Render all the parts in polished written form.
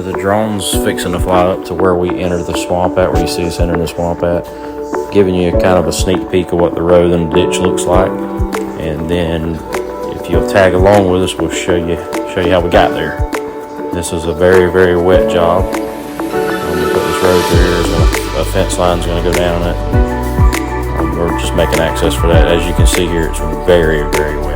the drone's fixing to fly up to where we enter the swamp at, where you see us entering the swamp at, giving you kind of a sneak peek of what the road and the ditch looks like. And then if you'll tag along with us, we'll show you how we got there. This is a very, very wet job. I'm gonna put this road through here. A fence line's gonna go down it. We're just making access for that. As you can see here, it's very, very wet.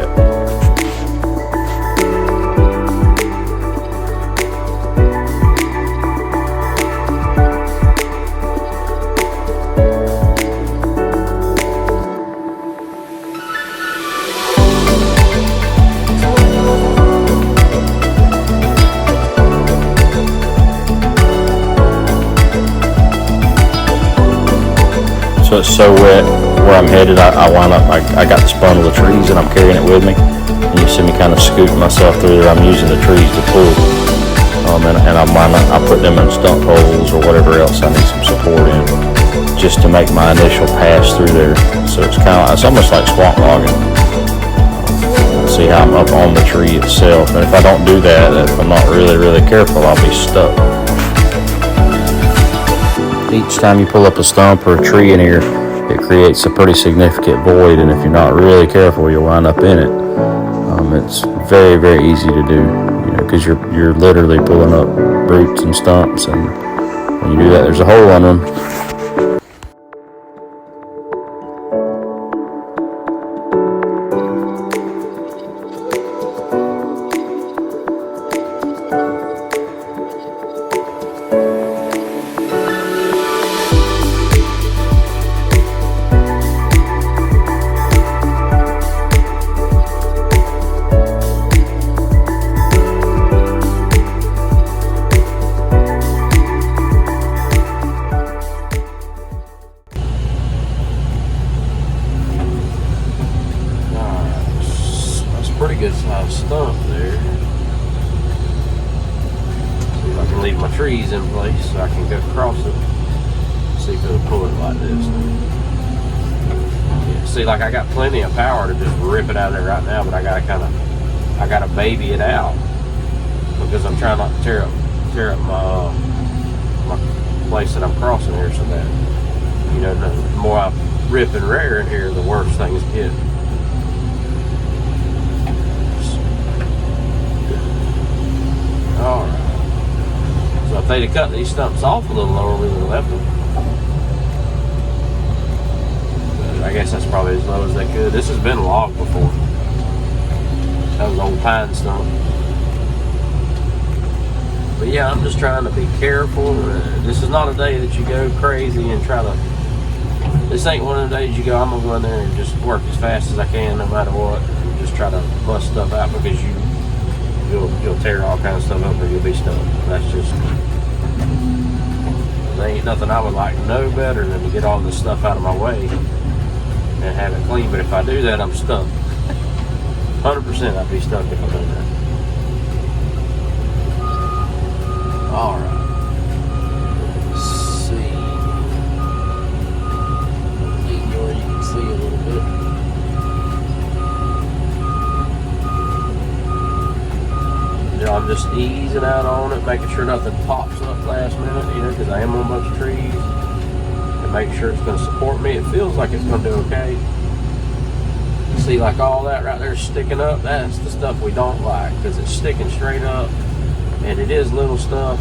So it's so wet where I'm headed, I wind up, I got this bundle of trees and I'm carrying it with me. And you see me kind of scooting myself through there. I'm using the trees to pull. And I put them in stump holes or whatever else I need some support in, just to make my initial pass through there. So it's almost like swamp logging. See how I'm up on the tree itself. And if I don't do that, if I'm not really, really careful, I'll be stuck. Each time you pull up a stump or a tree in here, it creates a pretty significant void, and if you're not really careful, you'll wind up in it. It's very, very easy to do, because you're literally pulling up roots and stumps, and when you do that, there's a hole on them. Pretty good sized stump there. See if I can leave my trees in place so I can go across it. See if it'll pull it like this. Yeah, see, like I got plenty of power to just rip it out of there right now, but I gotta baby it out because I'm trying not to tear up my place that I'm crossing here, so that the more I rip and rear in here, the worse things get. Alright. So if they'd have cut these stumps off a little lower, we would have left them. But I guess that's probably as low as they could. This has been logged before. That was old pine stump. But yeah, I'm just trying to be careful. This is not a day that you go crazy and try to... This ain't one of the days you go, I'm going to go in there and just work as fast as I can no matter what. And just try to bust stuff out because you'll tear all kinds of stuff up or you'll be stuck. That's just, there ain't nothing I would like no better than to get all this stuff out of my way and have it clean. But if I do that, I'm stuck. 100% I'd be stuck if I do that. Alright. Let's see. Where you can see a little bit. I'm just easing out on it, making sure nothing pops up last minute, because I am on a bunch of trees, and make sure it's going to support me. It feels like it's going to do okay. See, like all that right there sticking up, that's the stuff we don't like, because it's sticking straight up, and it is little stuff,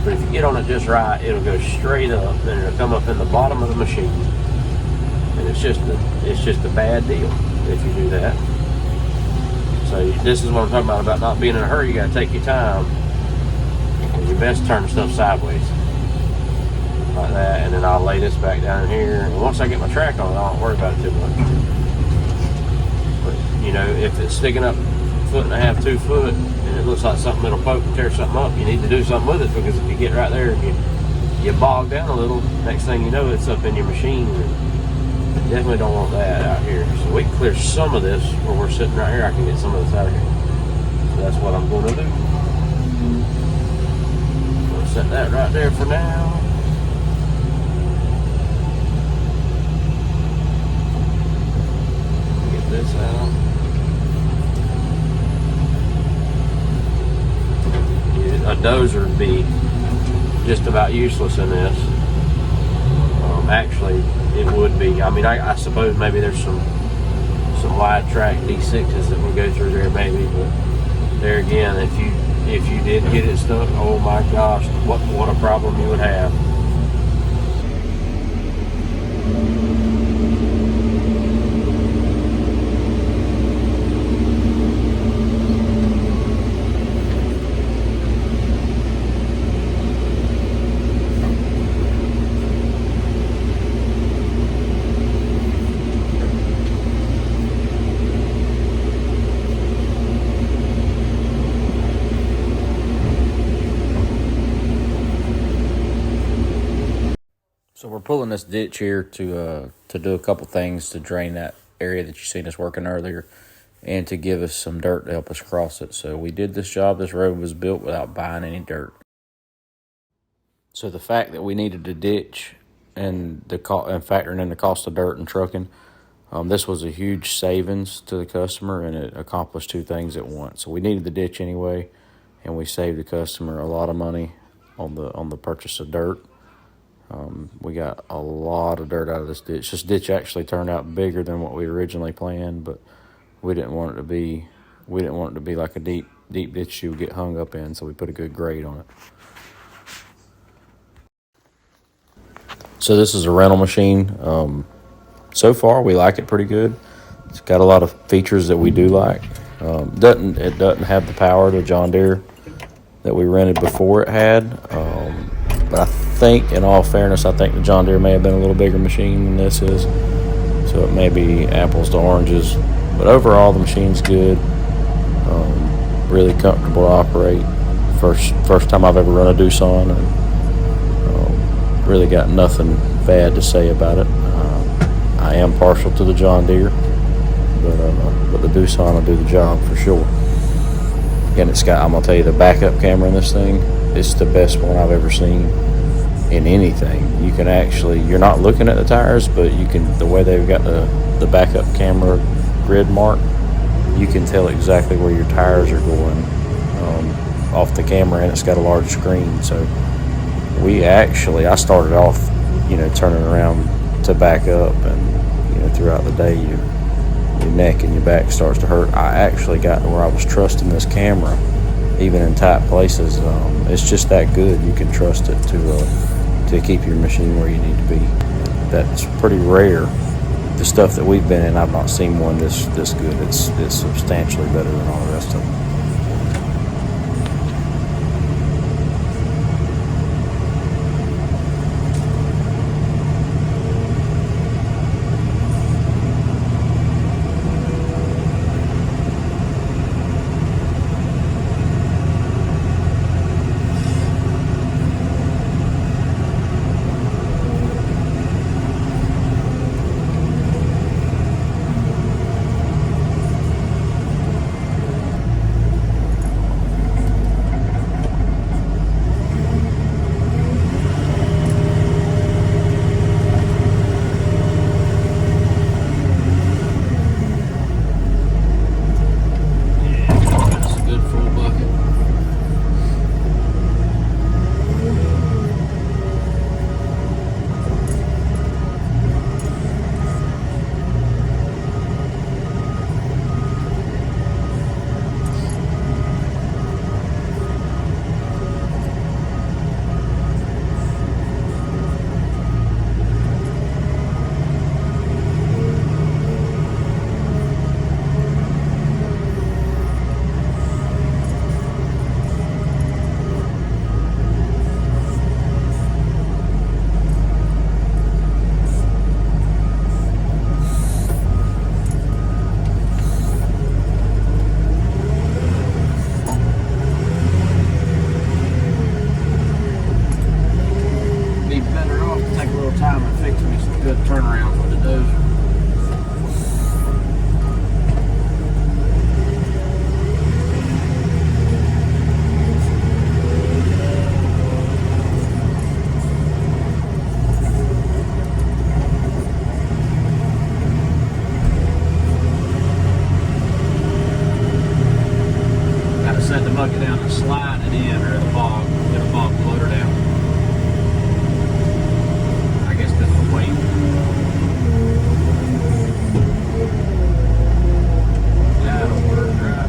but if you get on it just right, it'll go straight up, then it'll come up in the bottom of the machine, and it's just a bad deal if you do that. So this is what I'm talking about not being in a hurry. You got to take your time. And you best turn the stuff sideways. Like that. And then I'll lay this back down in here. And once I get my track on it, I don't worry about it too much. But, if it's sticking up 1.5 2 foot, and it looks like something that'll poke and tear something up, you need to do something with it, because if you get right there and you bog down a little, next thing you know, it's up in your machine. Definitely don't want that out here. So we can clear some of this where we're sitting right here. I can get some of this out of here. So that's what I'm going to do. We'll set that right there for now. Get this out. Yeah, dozer would be just about useless in this. Actually, it would be. I mean, I suppose maybe there's some wide track D6s that would go through there maybe, but there again, if you did get it stuck, oh my gosh, what a problem you would have. So we're pulling this ditch here to do a couple things to drain that area that you seen us working earlier, and to give us some dirt to help us cross it. So we did this job. This road was built without buying any dirt. So the fact that we needed to ditch and factoring in the cost of dirt and trucking, this was a huge savings to the customer, and it accomplished two things at once. So we needed the ditch anyway, and we saved the customer a lot of money on the purchase of dirt. We got a lot of dirt out of this ditch. This ditch actually turned out bigger than what we originally planned, but we didn't want it to be like a deep ditch you would get hung up in, so we put a good grade on it. So this is a rental machine. So far we like it pretty good. It's got a lot of features that we do like. It doesn't have the power the John Deere that we rented before it had. But I think, in all fairness, I think the John Deere may have been a little bigger machine than this is. So it may be apples to oranges. But overall, the machine's good. Really comfortable to operate. First time I've ever run a Doosan, and really got nothing bad to say about it. I am partial to the John Deere, but the Doosan will do the job for sure. Again, I'm gonna tell you, the backup camera in this thing, it's the best one I've ever seen in anything. You can actually, you're not looking at the tires, but you can, the way they've got the backup camera grid mark, you can tell exactly where your tires are going off the camera, and it's got a large screen. So I started off, turning around to back up, and throughout the day your neck and your back starts to hurt. I actually got to where I was trusting this camera even in tight places. It's just that good. You can trust it to keep your machine where you need to be. That's pretty rare. The stuff that we've been in, I've not seen one this good. It's substantially better than all the rest of them. had to muck it down and slide it in, or it'll bog, the loader down. I guess that's the weight. That'll work right.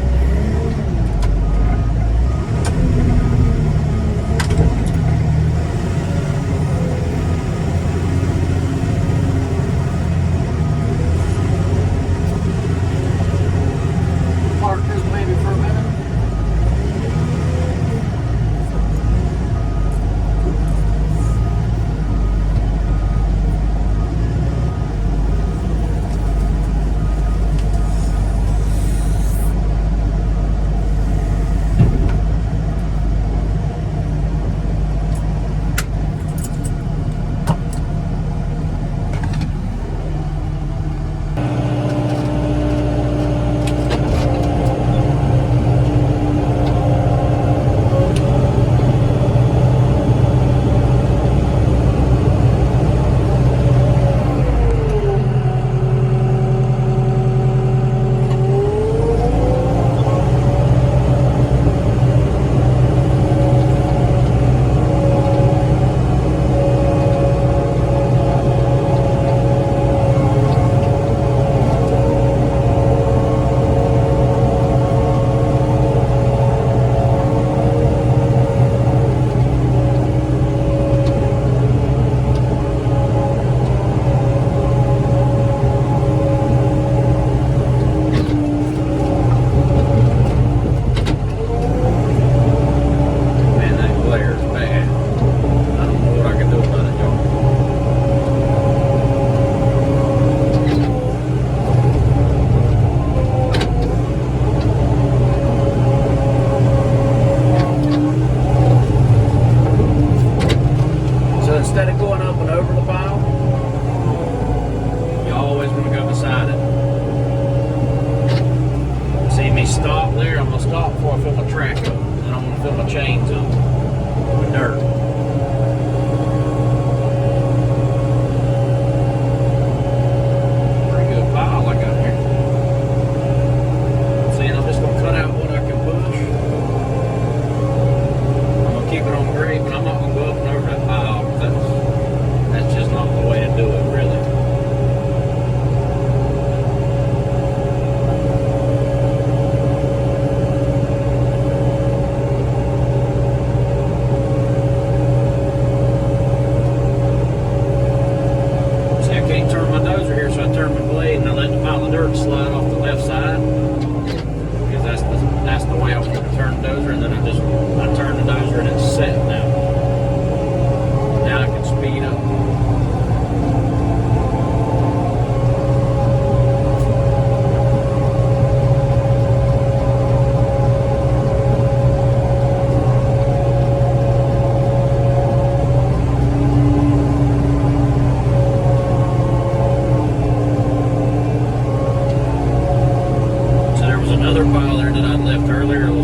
Park this maybe for a minute. Instead of going up and over the pile, you always want to go beside it. See me stop there? I'm going to stop before I fill my track up. And I'm going to fill my chains up with dirt. Pretty good pile I got here. See, and I'm just going to cut out what I can push. I'm going to keep it on grade, but I'm not going to go up and over that pile. That's just not the way to do it, really. See, I can't turn my dozer here, so I turn my blade and I let the pile of dirt slide off the left side. Because that's the way I want to turn the dozer, and then I turn the dozer and it's set now. Now I can speed up. So there was another pile there that I left earlier, a little